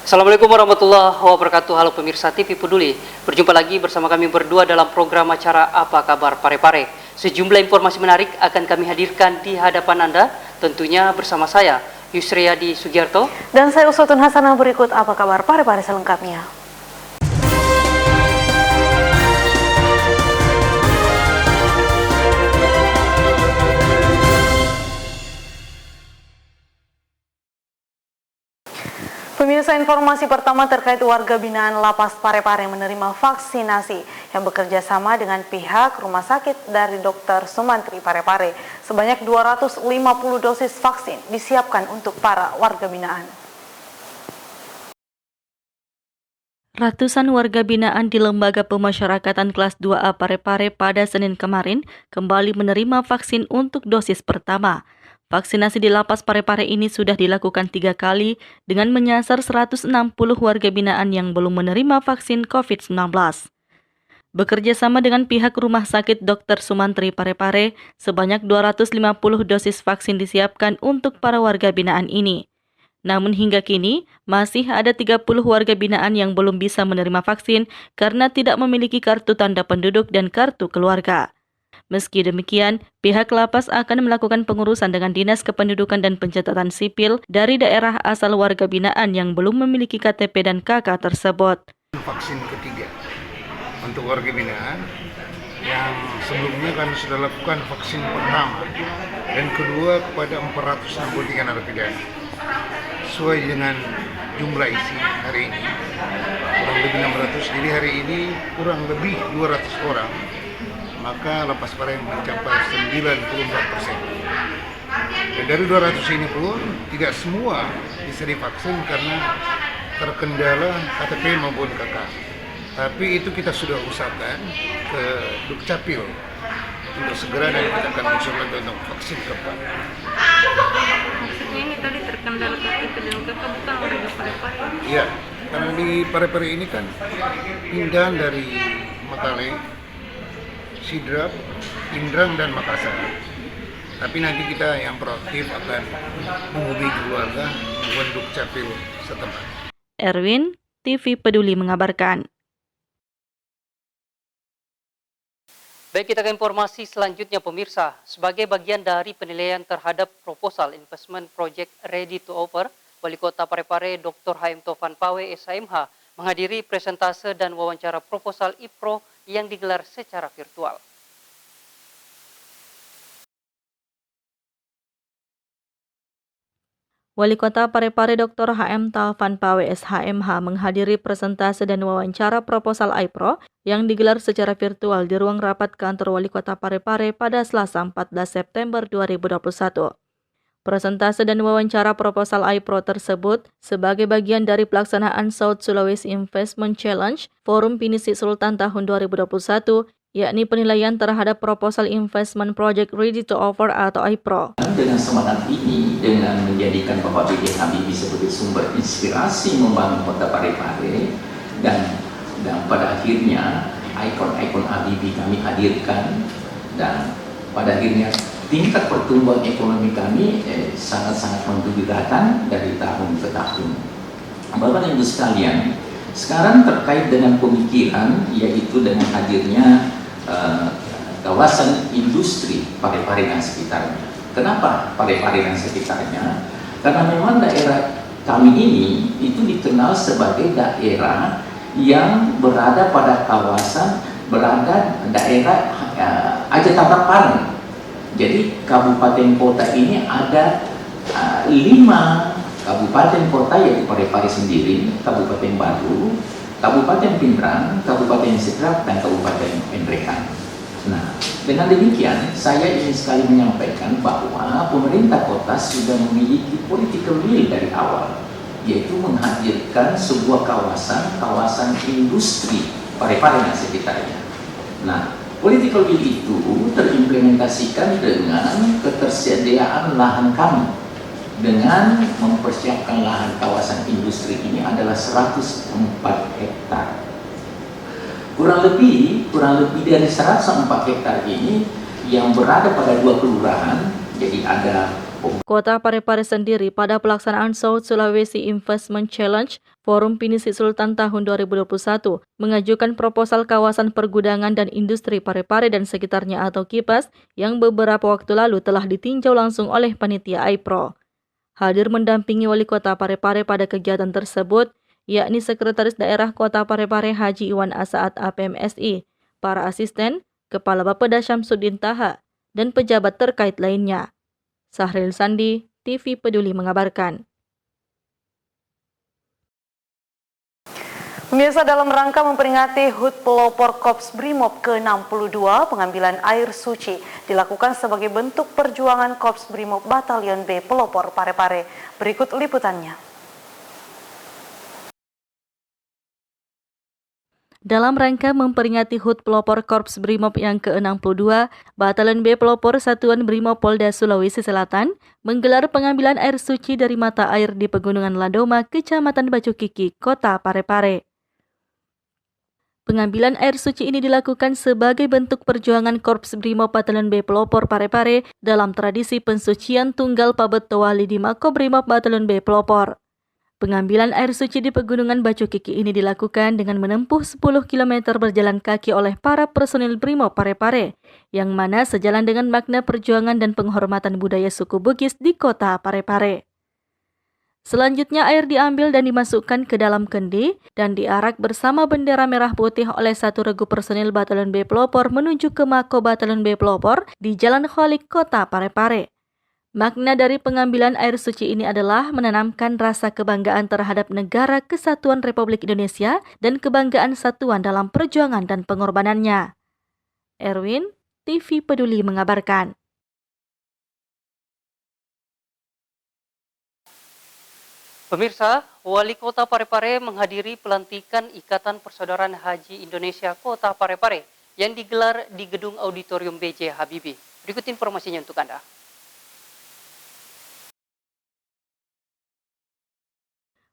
Assalamualaikum warahmatullahi wabarakatuh. Halo pemirsa TV Peduli. Berjumpa lagi bersama kami berdua dalam program acara Apa Kabar Parepare. Sejumlah informasi menarik akan kami hadirkan di hadapan Anda, tentunya bersama saya Yusriyadi Sugiarto dan saya Uswatun Hasanah. Berikut Apa Kabar Parepare selengkapnya. Pemirsa, informasi pertama terkait warga binaan Lapas Parepare menerima vaksinasi yang bekerja sama dengan pihak rumah sakit dari Dr. Sumantri Parepare. Sebanyak 250 dosis vaksin disiapkan untuk para warga binaan. Ratusan warga binaan di Lembaga Pemasyarakatan Kelas 2A Parepare pada Senin kemarin kembali menerima vaksin untuk dosis pertama. Vaksinasi di Lapas Parepare ini sudah dilakukan 3 kali dengan menyasar 160 warga binaan yang belum menerima vaksin COVID-19. Bekerja sama dengan pihak Rumah Sakit Dr. Sumantri Parepare, sebanyak 250 dosis vaksin disiapkan untuk para warga binaan ini. Namun hingga kini, masih ada 30 warga binaan yang belum bisa menerima vaksin karena tidak memiliki kartu tanda penduduk dan kartu keluarga. Meski demikian, pihak lapas akan melakukan pengurusan dengan Dinas Kependudukan dan Pencatatan Sipil dari daerah asal warga binaan yang belum memiliki KTP dan KK tersebut. Vaksin ketiga untuk warga binaan yang sebelumnya kan sudah lakukan vaksin pertama dan kedua kepada 463 narapidana. Sesuai dengan jumlah isi hari ini, kurang lebih 600, jadi hari ini kurang lebih 200 orang. Maka Lapas Parepare mencapai 94%. Dan dari 200 ini pun tidak semua bisa divaksin karena terkendala KTP maupun KK. Tapi itu kita sudah usahakan ke Dukcapil untuk segera, dan kita akan usulkan untuk vaksin keempat. Maksudnya ini tadi terkendala KTP dan KK bukan warga Parepare? Iya, karena di Parepare ini kan pindahan dari Makale, Sidrap, Indrang, dan Makassar. Tapi nanti kita yang proaktif akan menghubungi keluarga maupun Dukcapil setempat. Erwin, TV Peduli mengabarkan. Baik, kita ke informasi selanjutnya pemirsa. Sebagai bagian dari penilaian terhadap proposal investment project ready to offer, Wali Kota Parepare Dr. H.M. Taufan Pawe SHMH menghadiri presentase dan wawancara proposal IPRO yang digelar secara virtual. Wali Kota Parepare Dr. H.M. Taufan Pawe SHMH menghadiri presentase dan wawancara proposal IPRO yang digelar secara virtual di ruang rapat kantor Wali Kota Parepare pada Selasa 14 September 2021. Presentase dan wawancara proposal IPRO tersebut sebagai bagian dari pelaksanaan South Sulawesi Investment Challenge Forum Pinisi Sultan tahun 2021, yakni penilaian terhadap proposal investment project ready to offer atau IPRO. Dengan semangat ini, dengan menjadikan Bapak B.J. Habibie sebagai sumber inspirasi membangun kota Parepare, dan pada akhirnya ikon-ikon Habibie kami hadirkan, dan pada akhirnya tingkat pertumbuhan ekonomi kami sangat-sangat menggembirakan dari tahun ke tahun. Bapak dan Ibu sekalian, sekarang terkait dengan pemikiran, yaitu dengan hadirnya kawasan industri Parepare dan sekitarnya. Kenapa Parepare dan sekitarnya? Karena memang daerah kami ini itu dikenal sebagai daerah yang berada pada kawasan, daerah Aja Tabapan. Jadi kabupaten kota ini ada 5 kabupaten kota, yaitu Parepare sendiri, Kabupaten Batu, Kabupaten Pindrang, Kabupaten Sidrap, dan Kabupaten Pendekan. Nah, dengan demikian saya ingin sekali menyampaikan bahwa pemerintah kota sudah memiliki political will dari awal, yaitu menghadirkan sebuah kawasan industri Parepare dan sekitarnya. Nah, political will itu terimplementasikan dengan ketersediaan lahan kami. Dengan mempersiapkan lahan kawasan industri ini adalah 104 hektar. Kurang lebih dari 104 hektar ini yang berada pada 2 kelurahan, jadi ada Kota Parepare sendiri pada pelaksanaan South Sulawesi Investment Challenge Forum Pinisi Sultan tahun 2021 mengajukan proposal kawasan pergudangan dan industri Parepare dan sekitarnya atau KIPAS yang beberapa waktu lalu telah ditinjau langsung oleh panitia AIPRO. Hadir mendampingi Wali Kota Parepare pada kegiatan tersebut, yakni Sekretaris Daerah Kota Parepare Haji Iwan Asaat APMSI, para asisten, Kepala Bapeda Syamsuddin Taha, dan pejabat terkait lainnya. Sahril Sandi, TV Peduli mengabarkan. Pemirsa, dalam rangka memperingati HUT Pelopor Korps Brimob ke-62, pengambilan air suci dilakukan sebagai bentuk perjuangan Korps Brimob Batalion B Pelopor Parepare. Berikut liputannya. Dalam rangka memperingati HUT Pelopor Korps Brimob yang ke-62, Batalion B Pelopor Satuan Brimob Polda Sulawesi Selatan menggelar pengambilan air suci dari mata air di Pegunungan Landoma, Kecamatan Bacukiki, Kota Parepare. Pengambilan air suci ini dilakukan sebagai bentuk perjuangan Korps Brimob Batalion B Pelopor Parepare dalam tradisi pensucian tunggal Pabet Towali di Makobrimob Batalion B Pelopor. Pengambilan air suci di Pegunungan Bacukiki ini dilakukan dengan menempuh 10 km berjalan kaki oleh para personil Brimob Parepare, yang mana sejalan dengan makna perjuangan dan penghormatan budaya suku Bugis di Kota Parepare. Selanjutnya air diambil dan dimasukkan ke dalam kendi dan diarak bersama bendera merah putih oleh satu regu personil Batalion B Pelopor menuju ke Mako Batalion B Pelopor di Jalan Khalik, Kota Parepare. Makna dari pengambilan air suci ini adalah menanamkan rasa kebanggaan terhadap Negara Kesatuan Republik Indonesia dan kebanggaan satuan dalam perjuangan dan pengorbanannya. Erwin, TV Peduli mengabarkan. Pemirsa, Wali Kota Parepare menghadiri pelantikan Ikatan Persaudaraan Haji Indonesia Kota Parepare yang digelar di Gedung Auditorium B.J. Habibie. Berikut informasinya untuk Anda.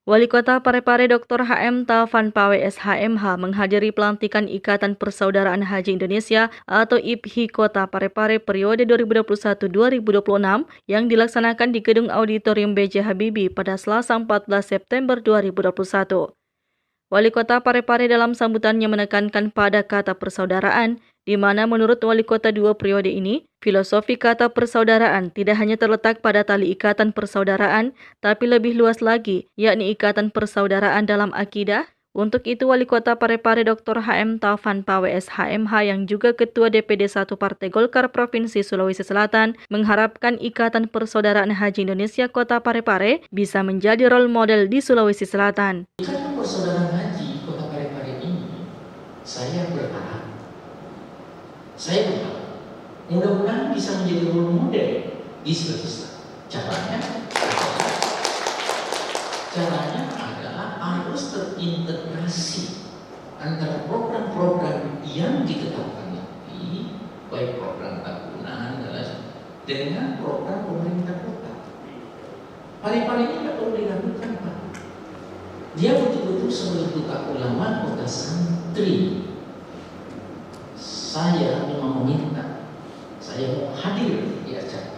Wali Kota Parepare Dr. H.M. Taufan Pawe SHMH menghadiri pelantikan Ikatan Persaudaraan Haji Indonesia atau IPHI Kota Parepare periode 2021-2026 yang dilaksanakan di Gedung Auditorium B.J. Habibie pada Selasa 14 September 2021. Wali Kota Parepare dalam sambutannya menekankan pada kata persaudaraan, di mana menurut Wali Kota dua periode ini, filosofi kata persaudaraan tidak hanya terletak pada tali ikatan persaudaraan, tapi lebih luas lagi, yakni ikatan persaudaraan dalam akidah. Untuk itu, Wali Kota Parepare Dr. H.M. Taufan Pawe SHMH yang juga Ketua DPD 1 Partai Golkar Provinsi Sulawesi Selatan mengharapkan Ikatan Persaudaraan Haji Indonesia Kota Parepare bisa menjadi role model di Sulawesi Selatan. Ikatan Persaudaraan Haji Kota Parepare ini, saya berharap mudah-mudahan bisa menjadi role model di Sulawesi Selatan. Caranya adalah harus terintegrasi antara program-program yang ditetapkan nanti, baik program tahunan dengan program pemerintah kota. Parepare ini tidak perlu diragukan, Pak. Dia betul-betul sebagai duta ulama kota santri. Saya memang meminta, saya mau hadir di acara,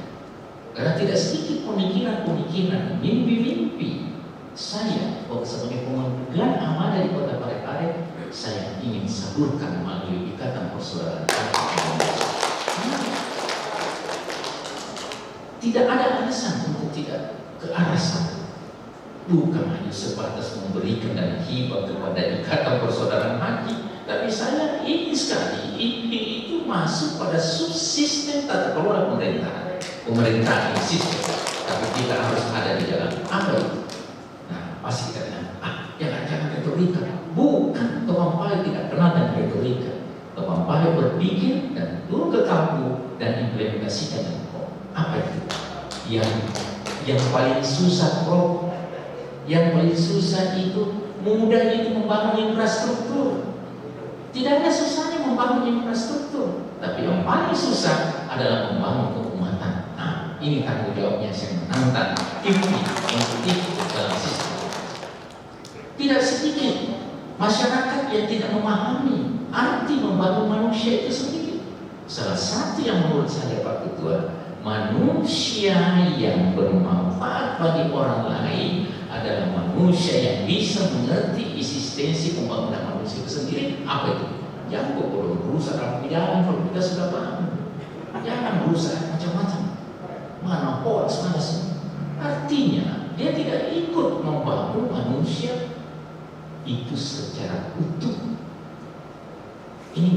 karena tidak sedikit pemikiran-pemikiran, mimpi-mimpi saya sebagai pemegang amanah di Kota Parepare, saya ingin salurkan melalui Ikatan Persaudaraan. Tidak ada alasan untuk tidak ke arah sana. Bukan hanya sebatas memberikan dan hibah kepada Ikatan Persaudaraan Haji, tapi saya ingin sekali itu masuk pada subsistem tata kelola pemerintahan sistem. Tapi kita harus ada di dalam apa itu? Nah, pasti katanya, jangan retorika. Bukan, Topang Pawe tidak kenal dengan retorika. Topang Pawe berpikir dan turun ke kampung dan implementasikan dengan apa itu? Yang paling susah, Prof. Yang paling susah itu mudah itu membangun infrastruktur. Tidak ada susahnya membangun infrastruktur, tapi yang paling susah adalah membangun keumatan. Nah, ini tanggung jawabnya yang menantang IPHI untuk ikut dalam sistem. Tidak sedikit masyarakat yang tidak memahami arti membangun manusia itu sendiri. Salah satu yang menurut saya, Pak Ketua, manusia yang bermanfaat bagi orang lain adalah manusia yang bisa mengerti eksistensi pembangunan manusia itu sendiri. Apa itu? Jangan kok berusaha dalam jalan kalau kita sudah paham. Jangan berusaha macam-macam. Mana hoax, mana semua. Artinya dia tidak ikut membangun manusia itu secara utuh.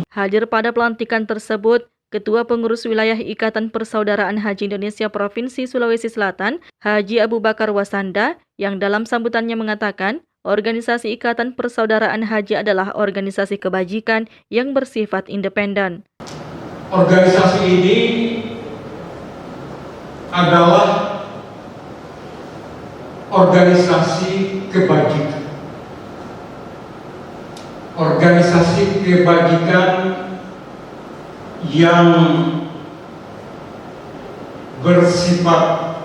Hadir pada pelantikan tersebut, Ketua Pengurus Wilayah Ikatan Persaudaraan Haji Indonesia Provinsi Sulawesi Selatan, Haji Abu Bakar Wasanda, yang dalam sambutannya mengatakan, organisasi Ikatan Persaudaraan Haji adalah organisasi kebajikan yang bersifat independen. Organisasi ini adalah organisasi kebajikan. Organisasi kebajikan yang bersifat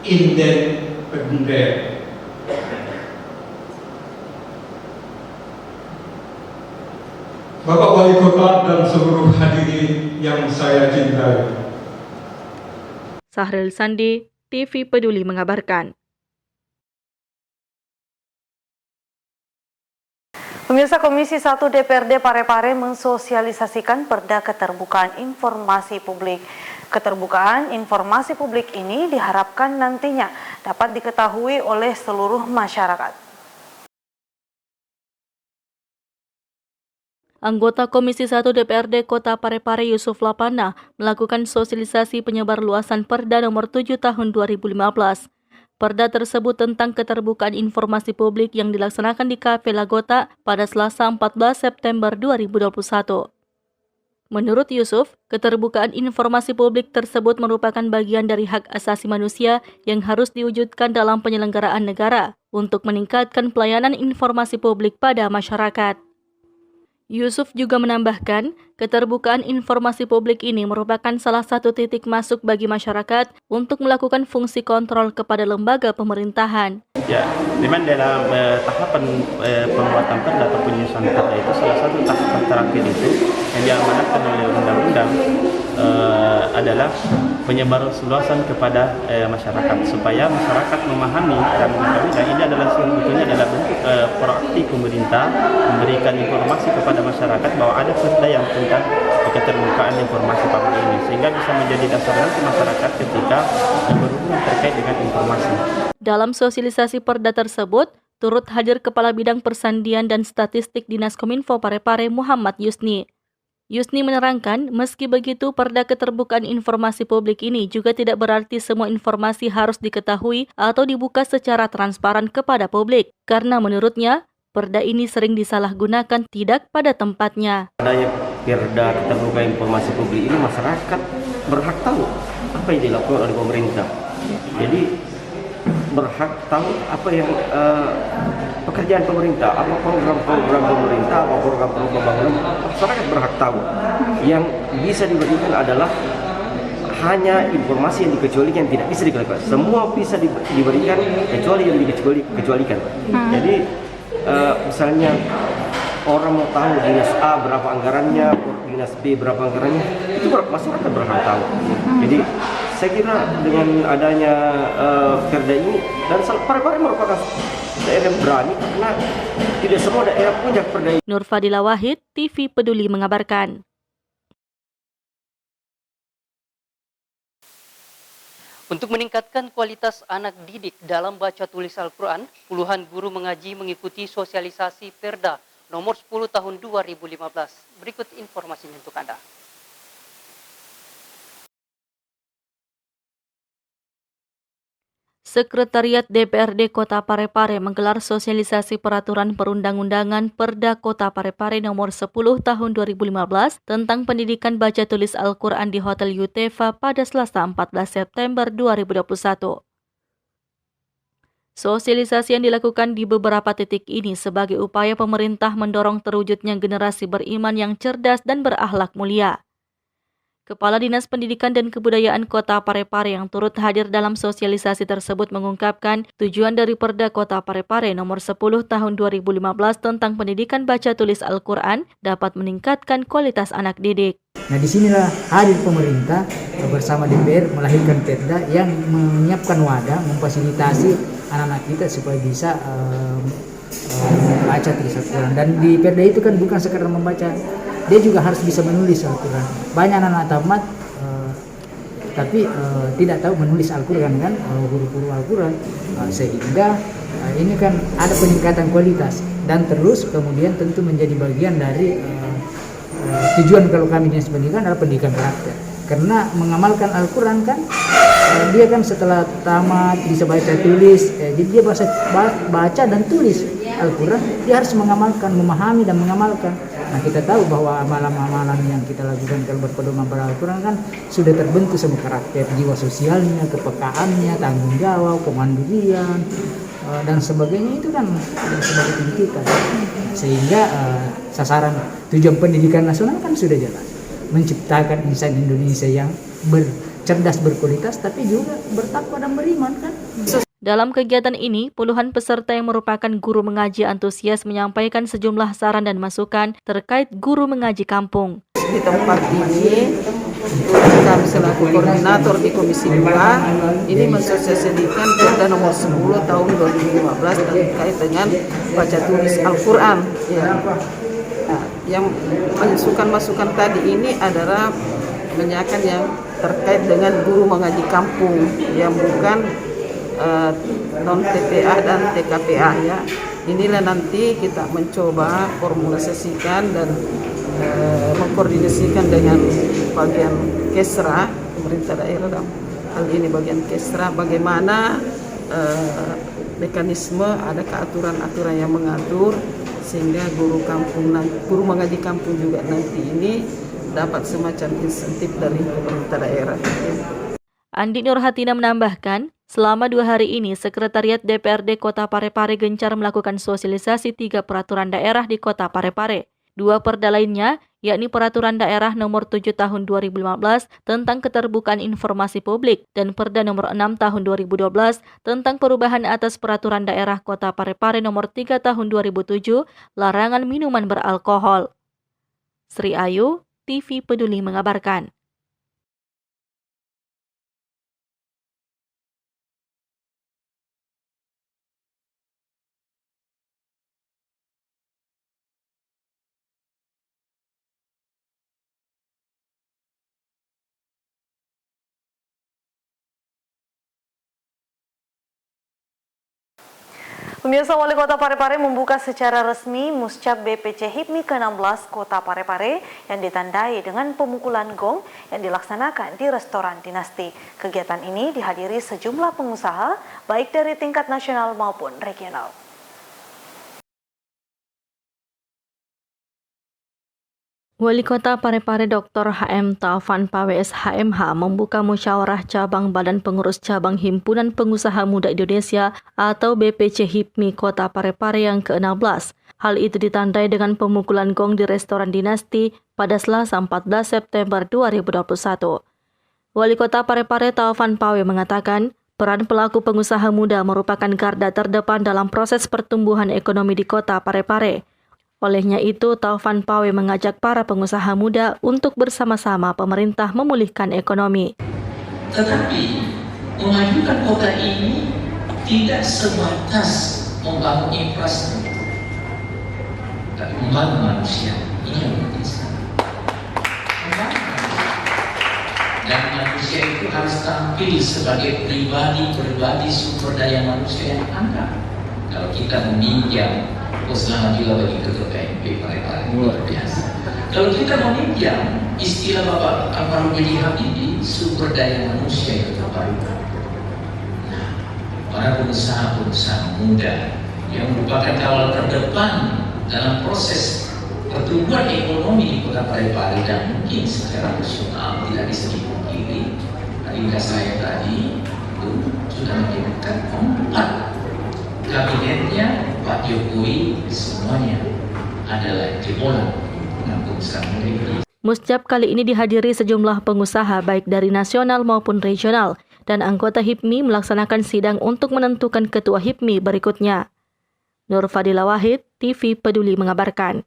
independen. Bapak Wali Kota dan seluruh hadirin yang saya cintai. Sahril Sandi, TV Peduli mengabarkan. Pemirsa, Komisi 1 DPRD Parepare mensosialisasikan Perda Keterbukaan Informasi Publik. Keterbukaan informasi publik ini diharapkan nantinya dapat diketahui oleh seluruh masyarakat. Anggota Komisi 1 DPRD Kota Parepare Yusuf Lapana melakukan sosialisasi penyebar luasan Perda nomor 7 tahun 2015. Perda tersebut tentang keterbukaan informasi publik yang dilaksanakan di Cafe Lagota pada Selasa 14 September 2021. Menurut Yusuf, keterbukaan informasi publik tersebut merupakan bagian dari hak asasi manusia yang harus diwujudkan dalam penyelenggaraan negara untuk meningkatkan pelayanan informasi publik pada masyarakat. Yusuf juga menambahkan, keterbukaan informasi publik ini merupakan salah satu titik masuk bagi masyarakat untuk melakukan fungsi kontrol kepada lembaga pemerintahan. Ya, memang dalam tahapan pembuatan perda atau penyusunan perda itu salah satu tahapan terakhir itu yang diamanatkan oleh undang-undang adalah penyebarluasan kepada masyarakat supaya masyarakat memahami dan ini adalah sebetulnya adalah bentuk proaktif pemerintah memberikan informasi kepada masyarakat bahwa ada perda yang tentang keterbukaan informasi publik ini sehingga bisa menjadi dasar nanti masyarakat ketika berhubungan terkait dengan informasi. Dalam sosialisasi perda tersebut, turut hadir Kepala Bidang Persandian dan Statistik Dinas Kominfo Parepare Muhammad Yusni. Yusni menerangkan, meski begitu Perda Keterbukaan Informasi Publik ini juga tidak berarti semua informasi harus diketahui atau dibuka secara transparan kepada publik, karena menurutnya, Perda ini sering disalahgunakan tidak pada tempatnya. Adanya Perda Keterbukaan Informasi Publik ini masyarakat berhak tahu apa yang dilakukan oleh pemerintah. Jadi berhak tahu apa yang pekerjaan pemerintah, apa program-program pemerintah, apa program-program pembangunan, masyarakat berhak tahu. Yang bisa diberikan adalah hanya informasi yang dikecualikan, tidak bisa dikecualikan. Semua bisa diberikan kecuali yang dikecualikan. Jadi misalnya orang mau tahu dinas A berapa anggarannya, dinas B berapa anggarannya, itu masyarakat berhak tahu. Jadi saya kira dengan adanya Perda ini dan Parepare merupakan daerah yang berani karena tidak semua daerah punya Perda ini. Nur Fadila Wahid, TV Peduli mengabarkan. Untuk meningkatkan kualitas anak didik dalam baca tulis Al-Quran, puluhan guru mengaji mengikuti sosialisasi Perda nomor 10 tahun 2015. Berikut informasinya untuk Anda. Sekretariat DPRD Kota Parepare menggelar sosialisasi peraturan perundang-undangan Perda Kota Parepare nomor 10 tahun 2015 tentang pendidikan baca tulis Al-Quran di Hotel Yutefa pada Selasa 14 September 2021. Sosialisasi yang dilakukan di beberapa titik ini sebagai upaya pemerintah mendorong terwujudnya generasi beriman yang cerdas dan berakhlak mulia. Kepala Dinas Pendidikan dan Kebudayaan Kota Parepare yang turut hadir dalam sosialisasi tersebut mengungkapkan tujuan dari Perda Kota Parepare nomor 10 tahun 2015 tentang pendidikan baca tulis Al-Quran dapat meningkatkan kualitas anak didik. Nah, disinilah hadir pemerintah bersama DPR melahirkan Perda yang menyiapkan wadah, memfasilitasi anak-anak kita supaya bisa membaca tulis Al-Quran. Dan di Perda itu kan bukan sekadar membaca, dia juga harus bisa menulis Al-Quran. Banyak anak-anak tamat tapi tidak tahu menulis Al-Quran kan, huruf-huruf Al-Quran, sehingga ini kan ada peningkatan kualitas dan terus kemudian tentu menjadi bagian dari tujuan kalau kami Dinas Pendidikan adalah pendidikan karakter. Karena mengamalkan Al-Quran kan dia kan setelah tamat bisa baca tulis, jadi dia baca dan tulis Al-Quran, dia harus mengamalkan, memahami dan mengamalkan. Nah, kita tahu bahwa amalan-amalan yang kita lakukan kalau berpedoman pada Al-Quran kan sudah terbentuk semua karakter, jiwa sosialnya, kepekaannya, tanggung jawab, kemandirian, dan sebagainya itu kan sebagai pendidikan. Sehingga sasaran tujuan pendidikan nasional kan sudah jelas, menciptakan insan Indonesia yang cerdas, berkualitas, tapi juga bertakwa dan beriman kan. Dalam kegiatan ini, puluhan peserta yang merupakan guru mengaji antusias menyampaikan sejumlah saran dan masukan terkait guru mengaji kampung. Di tempat ini, kami selaku koordinator di Komisi 2 ini mensosialisasikan Perda nomor 10 tahun 2015 terkait dengan baca tulis Al-Quran. Ya. Nah, yang masukan tadi ini adalah menanyakan yang terkait dengan guru mengaji kampung yang bukan non-TPA dan TKPA ya. Inilah nanti kita mencoba formulasikan dan mengkoordinasikan dengan bagian Kesra, pemerintah daerah dalam hal ini bagian Kesra, bagaimana mekanisme, ada aturan-aturan yang mengatur sehingga guru mengaji kampung juga nanti ini dapat semacam insentif dari pemerintah daerah. Andi Nurhatina menambahkan, selama 2 hari ini, Sekretariat DPRD Kota Parepare gencar melakukan sosialisasi 3 peraturan daerah di Kota Parepare. 2 perda lainnya, yakni Peraturan Daerah Nomor 7 Tahun 2015 tentang Keterbukaan Informasi Publik dan Perda Nomor 6 Tahun 2012 tentang perubahan atas Peraturan Daerah Kota Parepare Nomor 3 Tahun 2007 larangan minuman beralkohol. Sri Ayu, TV Peduli mengabarkan. Pemirsa, Wali Kota Parepare membuka secara resmi Muscap BPC HIPMI ke-16 Kota Parepare yang ditandai dengan pemukulan gong yang dilaksanakan di restoran Dinasti. Kegiatan ini dihadiri sejumlah pengusaha baik dari tingkat nasional maupun regional. Wali Kota Parepare Dr. HM Taufan Pawe SHMH membuka musyawarah cabang Badan Pengurus Cabang Himpunan Pengusaha Muda Indonesia atau BPC HIPMI Kota Parepare yang ke-16. Hal itu ditandai dengan pemukulan gong di restoran Dinasti pada Selasa 14 September 2021. Wali Kota Parepare Taufan Pawe mengatakan, peran pelaku pengusaha muda merupakan garda terdepan dalam proses pertumbuhan ekonomi di Kota Parepare. Olehnya itu, Taufan Pawe mengajak para pengusaha muda untuk bersama-sama pemerintah memulihkan ekonomi. Tetapi, memajukan kota ini tidak sebatas membangun infrastruktur, tapi membangun manusia. Ini yang penting sekali. Dan manusia itu harus tampil sebagai pribadi sumber daya manusia yang ada. Kalau kita meminjam, selamat juga bagi Ketua KMP Parepare, luar biasa. Kalau kita meminjam istilah Bapak Almarhum Habibie, sumber daya manusia itu terbarukan. Nah, para pengusaha muda yang merupakan kawal terdepan dalam proses pertumbuhan ekonomi di Kota Parepare dan mungkin secara nasional tidak bisa dipungkiri. Adinda saya tadi itu sudah mengirimkan 4 kabinetnya Pak Jokowi, semuanya adalah jebolan pengusaha muda. Musjab kali ini dihadiri sejumlah pengusaha baik dari nasional maupun regional dan anggota HIPMI melaksanakan sidang untuk menentukan ketua HIPMI berikutnya. Nur Fadila Wahid, TV Peduli mengabarkan.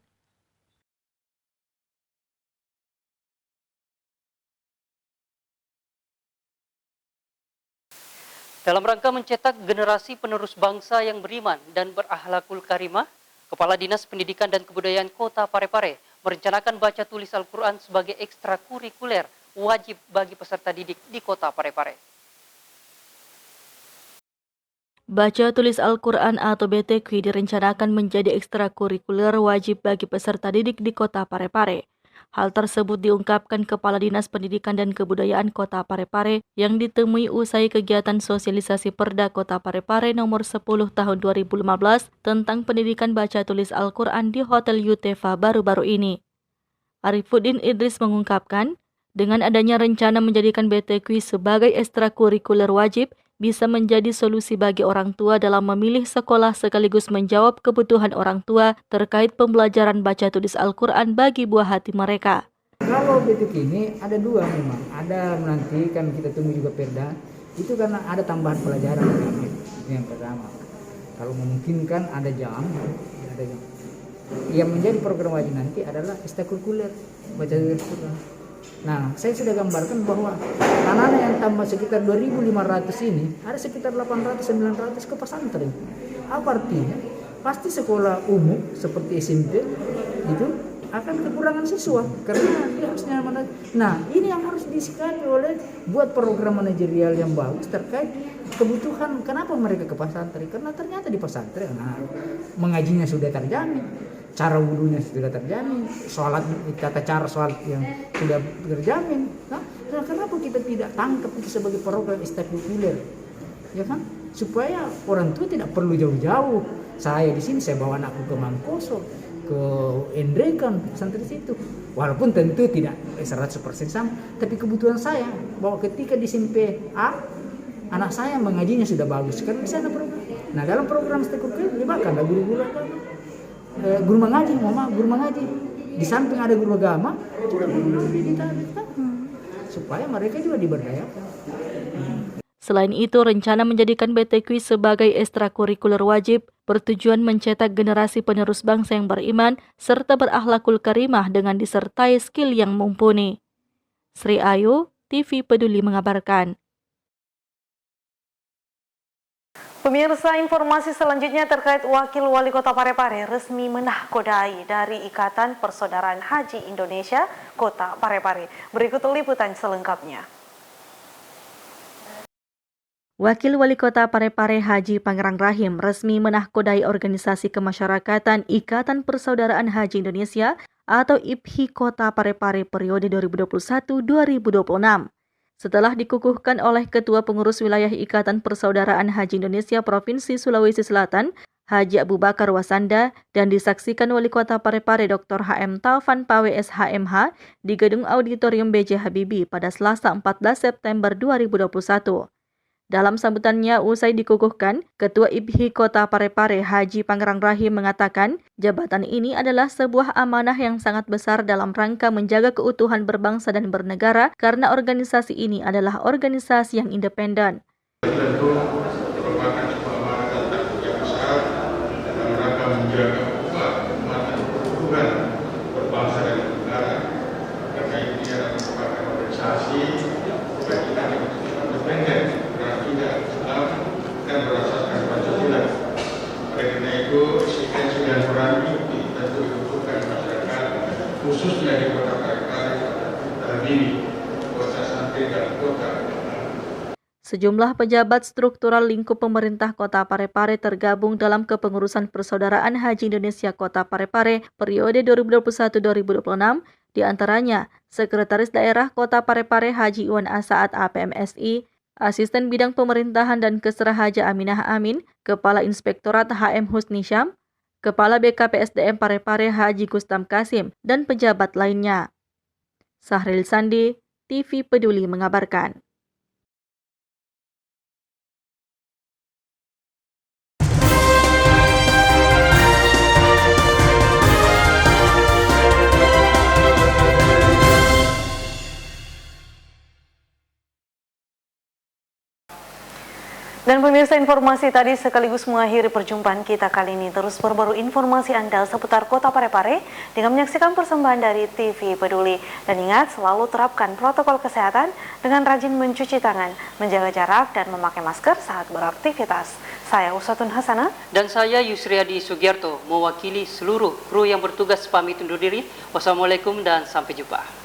Dalam rangka mencetak generasi penerus bangsa yang beriman dan berakhlakul karimah, Kepala Dinas Pendidikan dan Kebudayaan Kota Parepare merencanakan baca tulis Al-Quran sebagai ekstrakurikuler wajib bagi peserta didik di Kota Parepare. Baca tulis Al-Quran atau BTQ direncanakan menjadi ekstrakurikuler wajib bagi peserta didik di Kota Parepare. Hal tersebut diungkapkan Kepala Dinas Pendidikan dan Kebudayaan Kota Parepare yang ditemui usai kegiatan sosialisasi Perda Kota Parepare nomor 10 tahun 2015 tentang pendidikan baca tulis Al-Quran di Hotel Yutefa baru-baru ini. Arifuddin Idris mengungkapkan, dengan adanya rencana menjadikan BTQ sebagai ekstrakurikuler wajib, bisa menjadi solusi bagi orang tua dalam memilih sekolah sekaligus menjawab kebutuhan orang tua terkait pembelajaran baca tulis Al-Quran bagi buah hati mereka. Kalau BTQ ini ada dua memang, ada nanti kan kita tunggu juga Perda, itu karena ada tambahan pelajaran yang pertama. Kalau memungkinkan ada jam. Yang menjadi program wajib nanti adalah ekstrakurikuler baca tulis Al-Quran. Nah, saya sudah gambarkan bahwa anak-anak yang tambah sekitar 2.500 ini, ada sekitar 800-900 ke pesantren. Apa artinya? Pasti sekolah umum seperti SMP itu akan kekurangan siswa karena dia harusnya Nah, ini yang harus disikapi oleh buat program manajerial yang bagus terkait kebutuhan kenapa mereka ke pesantren. Karena ternyata di pesantren mengajinya sudah terjamin, cara wudhunya sudah terjamin, sholat, tata cara sholat yang sudah terjamin. Nah, kenapa kita tidak tangkap itu sebagai program ekstrakurikuler, ya kan? Supaya orang tua tidak perlu jauh-jauh. Saya di sini saya bawa anakku ke Mangkoso, ke Endrekan, pesantren situ. Walaupun tentu tidak 100% sama, tapi kebutuhan saya bahwa ketika di SMP A, anak saya mengajinya sudah bagus, karena di sana program. Nah, dalam program ekstrakurikuler libatkan guru-guru agama. Guru mengaji. Di samping ada guru agama, juga guru ditarikkan supaya mereka juga diberdayakan. Selain itu, rencana menjadikan BTQ sebagai ekstrakurikuler wajib bertujuan mencetak generasi penerus bangsa yang beriman serta berakhlakul karimah dengan disertai skill yang mumpuni. Sri Ayu, TV Peduli mengabarkan. Pemirsa, informasi selanjutnya terkait Wakil Wali Kota Parepare resmi menahkodai dari Ikatan Persaudaraan Haji Indonesia Kota Parepare. Berikut liputan selengkapnya. Wakil Wali Kota Parepare Haji Pangerang Rahim resmi menahkodai organisasi kemasyarakatan Ikatan Persaudaraan Haji Indonesia atau IPHI Kota Parepare periode 2021-2026. Setelah dikukuhkan oleh Ketua Pengurus Wilayah Ikatan Persaudaraan Haji Indonesia Provinsi Sulawesi Selatan, Haji Abu Bakar Wasanda, dan disaksikan Wali Kota Parepare Dr. HM Taufan Pawe SHMH di Gedung Auditorium B.J. Habibie pada Selasa 14 September 2021. Dalam sambutannya usai dikukuhkan, Ketua IPHI Kota Parepare Haji Pangerang Rahim mengatakan, jabatan ini adalah sebuah amanah yang sangat besar dalam rangka menjaga keutuhan berbangsa dan bernegara karena organisasi ini adalah organisasi yang independen. Tentu merupakan sebuah amanah dan tanggung jawab besar dalam rangka menjaga umat dan keutuhan berbangsa dan bernegara. Karena ini adalah merupakan organisasi kebajikan yang independen, tidak Islam dan berasaskan Pancasila. Oleh karena itu, eksistensi dan peran IPHI tentu dibutuhkan masyarakat, khususnya di Kota Parepare, dalam ini kota santri dan kota. Sejumlah pejabat struktural lingkup pemerintah Kota Parepare tergabung dalam Kepengurusan Persaudaraan Haji Indonesia Kota Parepare periode 2021-2026, diantaranya Sekretaris Daerah Kota Parepare Haji Iwan Asaat APMSI, Asisten Bidang Pemerintahan dan Keserahaja Aminah Amin, Kepala Inspektorat HM Husni Syam, Kepala BKPSDM Parepare Haji Gustam Kasim, dan pejabat lainnya. Sahril Sandi, TV Peduli mengabarkan. Dan pemirsa, informasi tadi sekaligus mengakhiri perjumpaan kita kali ini. Terus perbarui informasi Anda seputar Kota Parepare dengan menyaksikan persembahan dari TV Peduli. Dan ingat, selalu terapkan protokol kesehatan dengan rajin mencuci tangan, menjaga jarak, dan memakai masker saat beraktivitas. Saya Usatun Hasanah. Dan saya Yusriadi Sugiarto, mewakili seluruh kru yang bertugas pamit undur diri. Wassalamualaikum dan sampai jumpa.